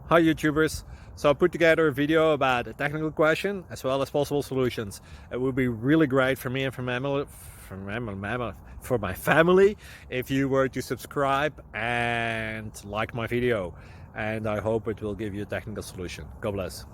Hi YouTubers! So I put together a video about a technical question as well as possible solutions. It would be really great for me and for my family if you were to subscribe and like my video, and I hope it will give you a technical solution. God bless.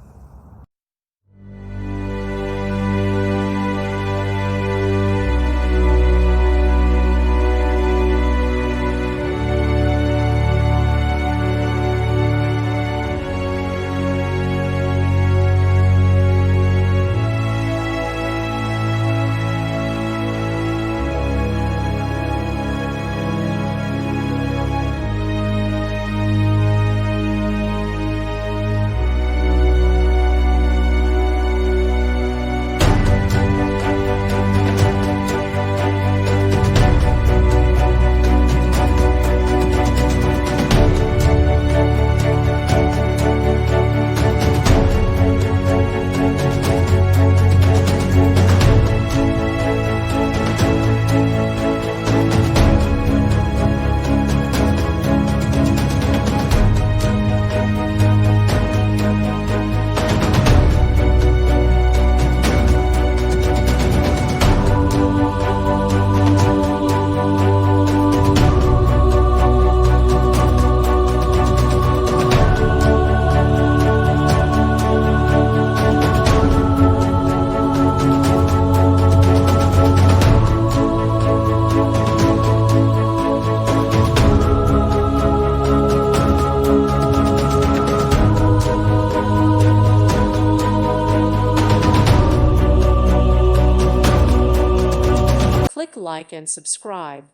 Click like and subscribe.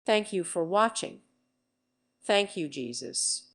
Thank you for watching. Thank you, Jesus.